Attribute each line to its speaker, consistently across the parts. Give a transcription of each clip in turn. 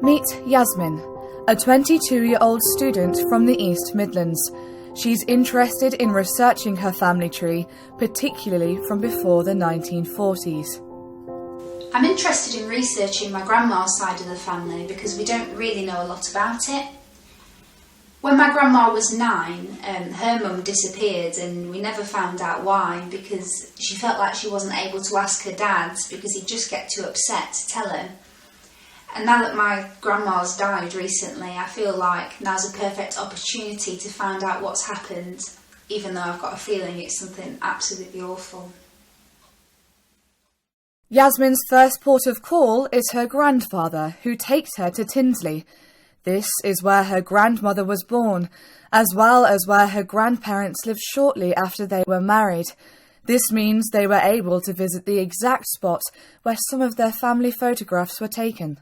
Speaker 1: Meet Yasmin, a 22-year-old student from the East Midlands. She's interested in researching her family tree, particularly from before the 1940s.
Speaker 2: I'm interested in researching my grandma's side of the family because we don't really know a lot about it. When my grandma was 9, her mum disappeared and we never found out why, because she felt like she wasn't able to ask her dad because he'd just get too upset to tell him. And now that my grandma's died recently, I feel like now's a perfect opportunity to find out what's happened, even though I've got a feeling it's something absolutely awful.
Speaker 1: Yasmin's first port of call is her grandfather, who takes her to Tinsley. This is where her grandmother was born, as well as where her grandparents lived shortly after they were married. This means they were able to visit the exact spot where some of their family photographs were taken.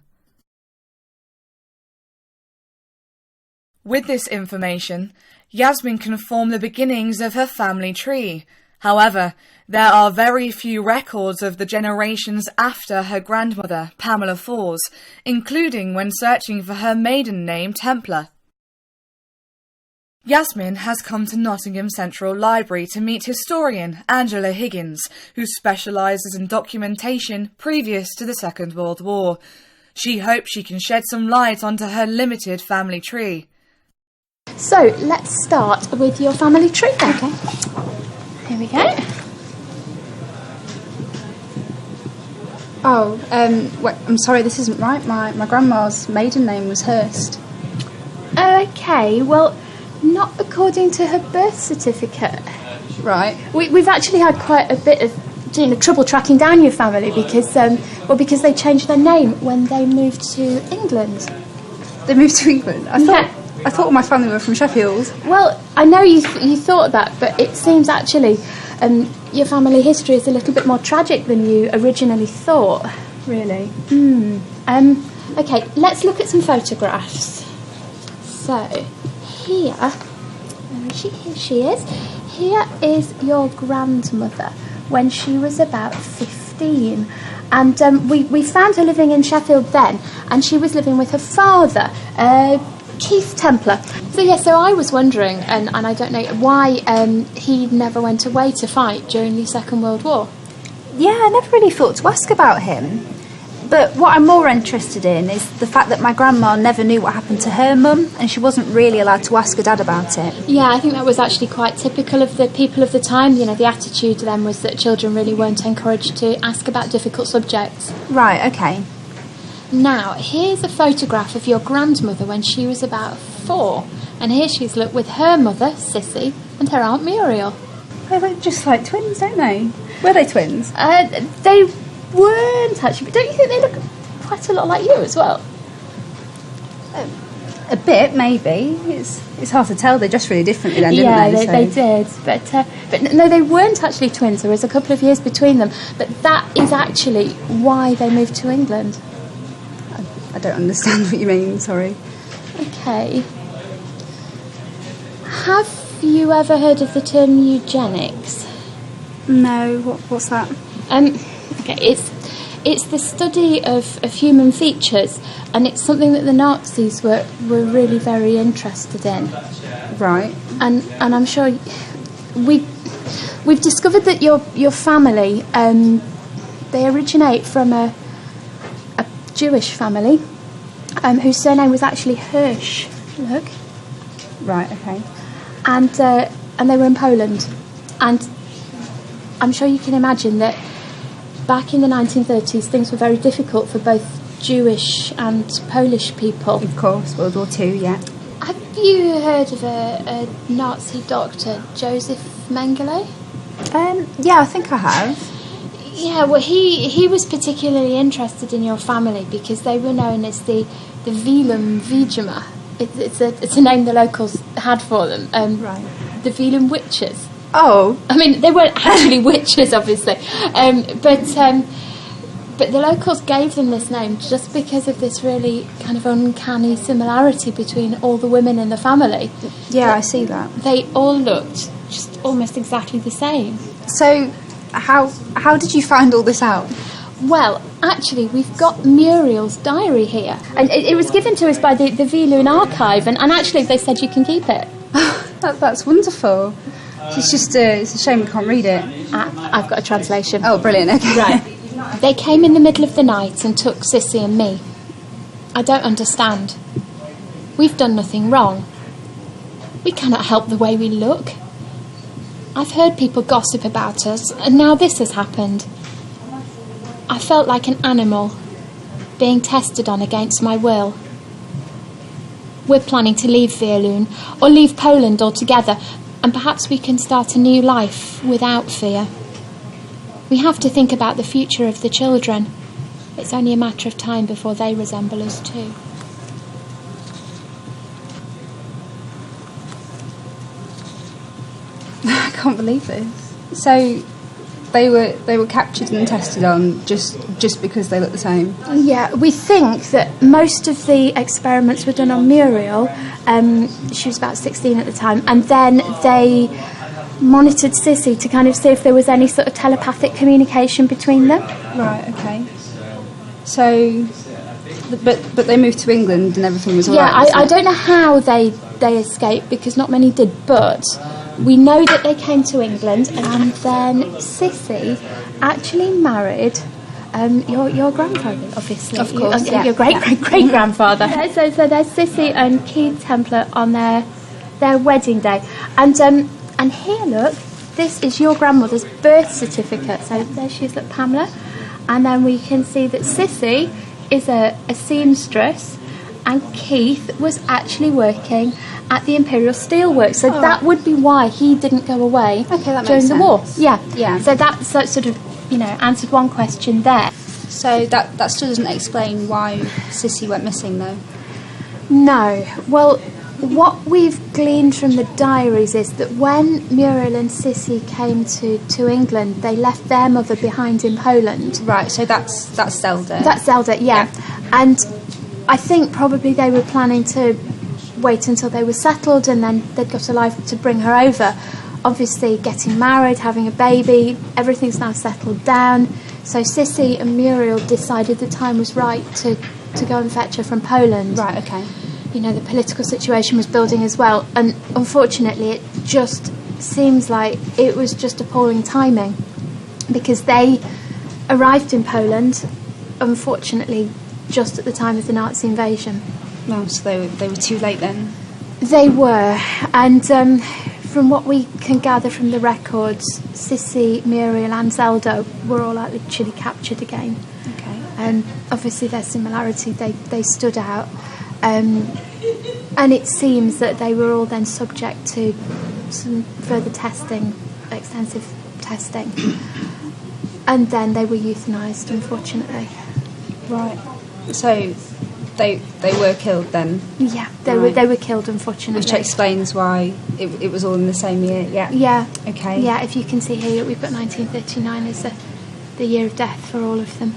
Speaker 1: With this information, Yasmin can form the beginnings of her family tree. However, there are very few records of the generations after her grandmother, Pamela Fors, including when searching for her maiden name, Templar. Yasmin has come to Nottingham Central Library to meet historian Angela Higgins, who specialises in documentation previous to the Second World War. She hopes she can shed some light onto her limited family tree.
Speaker 3: So, let's start with your family tree then. Okay. Here we go.
Speaker 4: Oh, I'm sorry, this isn't right. My grandma's maiden name was Hurst.
Speaker 3: Okay, well, not according to her birth certificate.
Speaker 4: Right.
Speaker 3: We've actually had quite a bit of trouble tracking down your family because they changed their name when they moved to England.
Speaker 4: They moved to England? I thought my family were from Sheffield.
Speaker 3: Well, I know you thought that, but it seems actually your family history is a little bit more tragic than you originally thought.
Speaker 4: Really?
Speaker 3: Okay, let's look at some photographs. So, here she is. Here is your grandmother when she was about 15. And we found her living in Sheffield then, and she was living with her father, Keith Templar. So I was wondering, and I don't know why he never went away to fight during the Second World War.
Speaker 5: Yeah, I never really thought to ask about him. But what I'm more interested in is the fact that my grandma never knew what happened to her mum, and she wasn't really allowed to ask her dad about it.
Speaker 3: Yeah, I think that was actually quite typical of the people of the time. You know, the attitude then was that children really weren't encouraged to ask about difficult subjects.
Speaker 5: Right, okay.
Speaker 3: Now, here's a photograph of your grandmother when she was about 4. And here she's with her mother, Sissy, and her Aunt Muriel.
Speaker 4: They look just like twins, don't they? Were they twins?
Speaker 3: They weren't actually, but don't you think they look quite a lot like you as well?
Speaker 4: A bit, maybe. It's hard to tell. They dressed really differently then, didn't they?
Speaker 3: Yeah, they did. But no, they weren't actually twins. There was a couple of years between them. But that is actually why they moved to England.
Speaker 4: I don't understand what you mean, sorry.
Speaker 3: Okay. Have you ever heard of the term eugenics?
Speaker 4: No, what's that?
Speaker 3: Okay, it's the study of human features, and it's something that the Nazis were really very interested in.
Speaker 4: Right.
Speaker 3: And I'm sure we've discovered that your family they originate from a Jewish family whose surname was actually Hirsch. Look.
Speaker 4: Right, okay.
Speaker 3: And they were in Poland. And I'm sure you can imagine that back in the 1930s things were very difficult for both Jewish and Polish people.
Speaker 4: Of course, World War II, yeah.
Speaker 3: Have you heard of a Nazi doctor, Joseph Mengele?
Speaker 5: Yeah, I think I have.
Speaker 3: Yeah, well, he was particularly interested in your family because they were known as the Velum Vigima. It's a name the locals had for them.
Speaker 5: Right.
Speaker 3: The Velum Witches.
Speaker 5: Oh.
Speaker 3: I mean, they weren't actually witches, obviously. But the locals gave them this name just because of this really kind of uncanny similarity between all the women in the family.
Speaker 5: Yeah, I see that.
Speaker 3: They all looked just almost exactly the same.
Speaker 5: So, how did you find all this out?
Speaker 3: Well, actually, we've got Muriel's diary here. And it was given to us by the Veloon archive, and actually they said you can keep it.
Speaker 4: That's wonderful. It's a shame we can't read it.
Speaker 3: I've got a translation.
Speaker 4: Oh, brilliant, okay.
Speaker 3: Right. They came in the middle of the night and took Sissy and me. I don't understand. We've done nothing wrong. We cannot help the way we look. I've heard people gossip about us, and now this has happened. I felt like an animal, being tested on against my will. We're planning to leave Veloon, or leave Poland altogether, and perhaps we can start a new life without fear. We have to think about the future of the children. It's only a matter of time before they resemble us too.
Speaker 4: I can't believe this. So they were captured and tested on just because they look the same.
Speaker 3: Yeah, we think that most of the experiments were done on Muriel. She was about 16 at the time, and then they monitored Sissy to kind of see if there was any sort of telepathic communication between them.
Speaker 4: Right, okay. So, but they moved to England and everything was all
Speaker 3: yeah,
Speaker 4: right.
Speaker 3: I don't know how they escaped, because not many did, but we know that they came to England, and then Sissy actually married your grandfather, obviously.
Speaker 4: Of course,
Speaker 3: Your great-great-great-grandfather. Yeah, so there's Sissy and Keith Templar on their wedding day. And here, look, this is your grandmother's birth certificate. So there she is, look, Pamela. And then we can see that Sissy is a seamstress, and Keith was actually working at the Imperial Steelworks. So that would be why he didn't go away during the war. Yeah. So that sort of, answered one question there.
Speaker 4: So that still doesn't explain why Sissy went missing, though.
Speaker 3: No. Well, what we've gleaned from the diaries is that when Muriel and Sissy came to England, they left their mother behind in Poland.
Speaker 4: Right, so that's Zelda.
Speaker 3: That's Zelda, yeah. And I think probably they were planning to wait until they were settled, and then they'd got a life to bring her over. Obviously, getting married, having a baby, everything's now settled down. So Sissy and Muriel decided the time was right to go and fetch her from Poland.
Speaker 4: Right, okay.
Speaker 3: The political situation was building as well, and unfortunately it just seems like it was just appalling timing, because they arrived in Poland, unfortunately, just at the time of the Nazi invasion.
Speaker 4: Well, so they were too late then?
Speaker 3: They were, and from what we can gather from the records, Sissy, Muriel and Zelda were all actually captured again.
Speaker 4: Okay.
Speaker 3: And obviously their similarity, they stood out. And it seems that they were all then subject to some further testing, extensive testing. And then they were euthanised, unfortunately.
Speaker 4: Right. So they were killed then?
Speaker 3: Yeah, they were killed, unfortunately.
Speaker 4: Which explains why it was all in the same year, yeah?
Speaker 3: Yeah.
Speaker 4: Okay.
Speaker 3: Yeah, if you can see here, we've got 1939 as the year of death for all of them.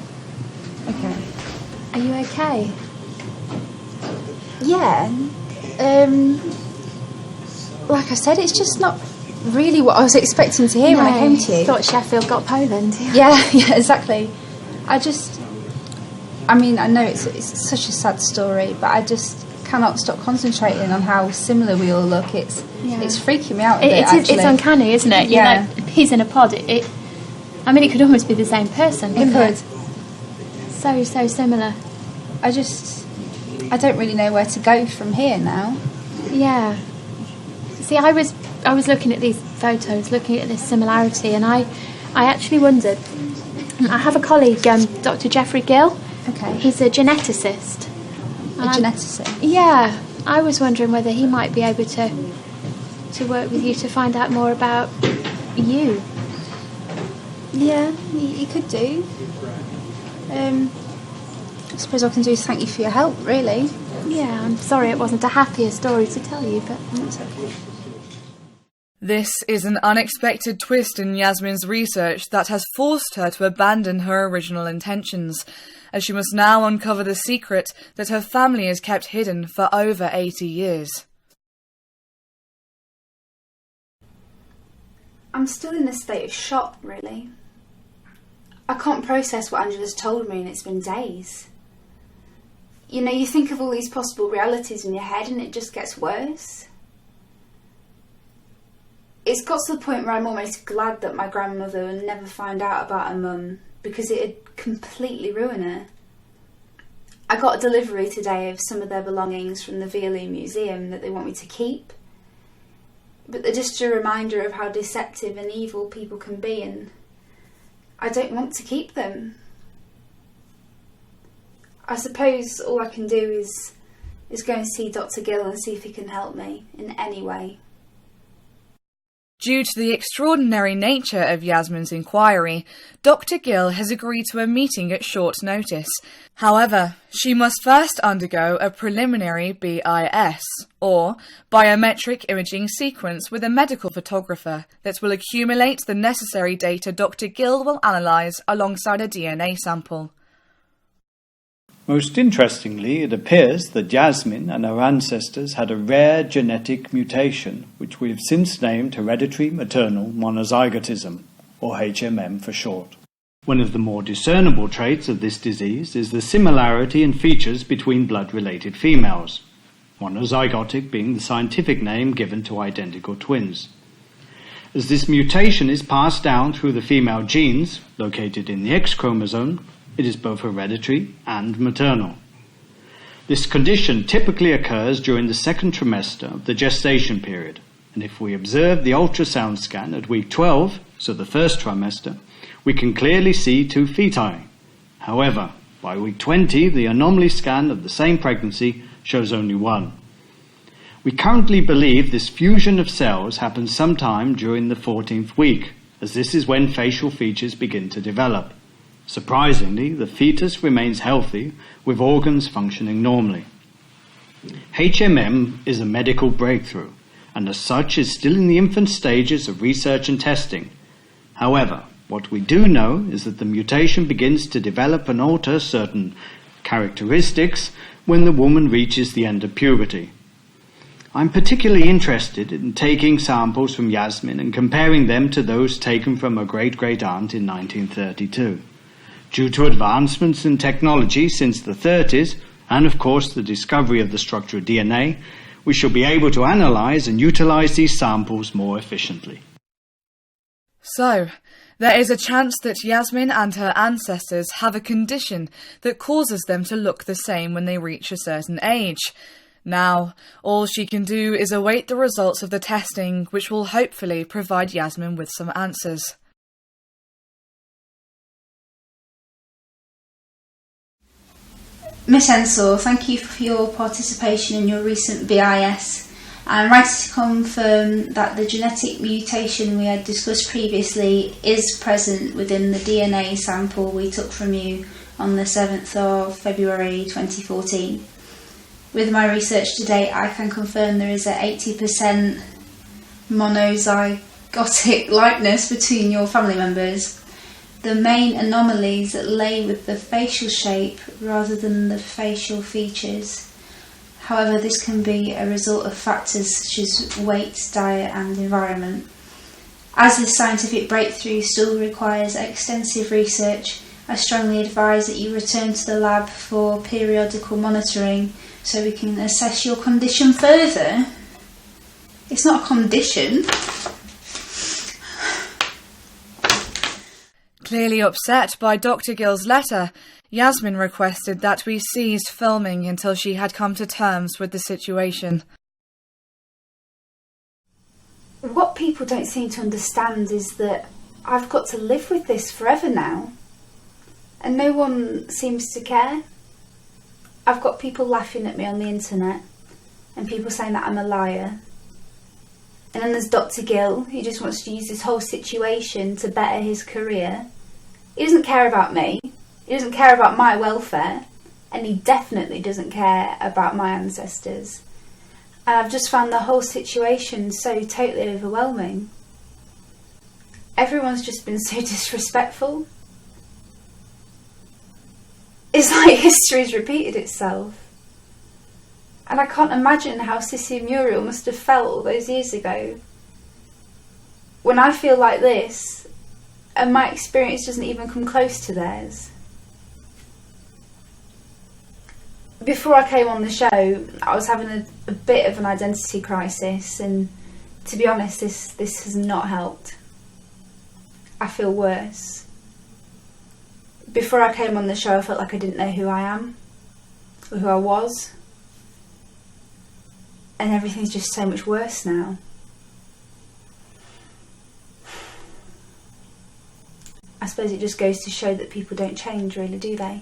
Speaker 4: Okay.
Speaker 3: Are you okay?
Speaker 4: Yeah. Like I said, it's just not really what I was expecting to hear when I came to you.
Speaker 3: Thought Sheffield got Poland.
Speaker 4: Yeah, exactly. I know it's such a sad story, but I just cannot stop concentrating on how similar we all look. It's freaking me out a bit, actually.
Speaker 3: It's uncanny, isn't it?
Speaker 4: Yeah.
Speaker 3: Peas in a pod. It could almost be the same person, couldn't it? So similar.
Speaker 4: I don't really know where to go from here now.
Speaker 3: Yeah. See, I was looking at these photos, looking at this similarity, and I actually wondered. I have a colleague, Dr. Geoffrey Gill.
Speaker 4: Okay.
Speaker 3: He's a geneticist.
Speaker 4: A geneticist?
Speaker 3: Yeah. I was wondering whether he might be able to work with you to find out more about you.
Speaker 4: Yeah, he could do. I suppose all I can do is thank you for your help, really.
Speaker 3: Yeah, I'm sorry it wasn't a happier story to tell you, but it's okay.
Speaker 1: This is an unexpected twist in Yasmin's research that has forced her to abandon her original intentions, as she must now uncover the secret that her family has kept hidden for over 80 years.
Speaker 2: I'm still in a state of shock, really. I can't process what Angela's told me, and it's been days. You know, you think of all these possible realities in your head and it just gets worse. It's got to the point where I'm almost glad that my grandmother would never find out about her mum, because it'd completely ruin her. I got a delivery today of some of their belongings from the Violin Museum that they want me to keep. But they're just a reminder of how deceptive and evil people can be, and I don't want to keep them. I suppose all I can do is go and see Dr. Gill and see if he can help me in any way.
Speaker 1: Due to the extraordinary nature of Yasmin's inquiry, Dr. Gill has agreed to a meeting at short notice. However, she must first undergo a preliminary BIS, or biometric imaging sequence, with a medical photographer that will accumulate the necessary data Dr. Gill will analyse alongside a DNA sample.
Speaker 6: Most interestingly, it appears that Yasmin and her ancestors had a rare genetic mutation, which we have since named hereditary maternal monozygotism, or HMM for short. One of the more discernible traits of this disease is the similarity in features between blood-related females, monozygotic being the scientific name given to identical twins. As this mutation is passed down through the female genes, located in the X chromosome, it is both hereditary and maternal. This condition typically occurs during the second trimester of the gestation period, and if we observe the ultrasound scan at week 12, so the first trimester, we can clearly see 2 feti. However, by week 20, the anomaly scan of the same pregnancy shows only 1. We currently believe this fusion of cells happens sometime during the 14th week, as this is when facial features begin to develop. Surprisingly, the fetus remains healthy, with organs functioning normally. HMM is a medical breakthrough, and as such is still in the infant stages of research and testing. However, what we do know is that the mutation begins to develop and alter certain characteristics when the woman reaches the end of puberty. I'm particularly interested in taking samples from Yasmin and comparing them to those taken from her great-great-aunt in 1932. Due to advancements in technology since the 30s, and of course the discovery of the structure of DNA, we shall be able to analyse and utilise these samples more efficiently.
Speaker 1: So, there is a chance that Yasmin and her ancestors have a condition that causes them to look the same when they reach a certain age. Now, all she can do is await the results of the testing, which will hopefully provide Yasmin with some answers.
Speaker 2: Miss Ensor, thank you for your participation in your recent BIS. I'm ready to confirm that the genetic mutation we had discussed previously is present within the DNA sample we took from you on the 7th of February 2014. With my research to date, I can confirm there is a 80% monozygotic likeness between your family members. The main anomalies lay with the facial shape rather than the facial features. However, this can be a result of factors such as weight, diet and environment. As this scientific breakthrough still requires extensive research, I strongly advise that you return to the lab for periodical monitoring so we can assess your condition further. It's not a condition.
Speaker 1: Clearly upset by Dr. Gill's letter, Yasmin requested that we cease filming until she had come to terms with the situation.
Speaker 2: What people don't seem to understand is that I've got to live with this forever now, and no one seems to care. I've got people laughing at me on the internet, and people saying that I'm a liar. And then there's Dr. Gill, who just wants to use this whole situation to better his career. He doesn't care about me, he doesn't care about my welfare, and he definitely doesn't care about my ancestors. And I've just found the whole situation so totally overwhelming. Everyone's just been so disrespectful. It's like history's repeated itself. And I can't imagine how Sissy and Muriel must have felt all those years ago. When I feel like this,
Speaker 5: and my experience doesn't even come close to theirs. Before I came on the show, I was having a bit of an identity crisis, and to be honest, this has not helped. I feel worse. Before I came on the show, I felt like I didn't know who I am, or who I was, and everything's just so much worse now. I suppose it just goes to show that people don't change, really, do they?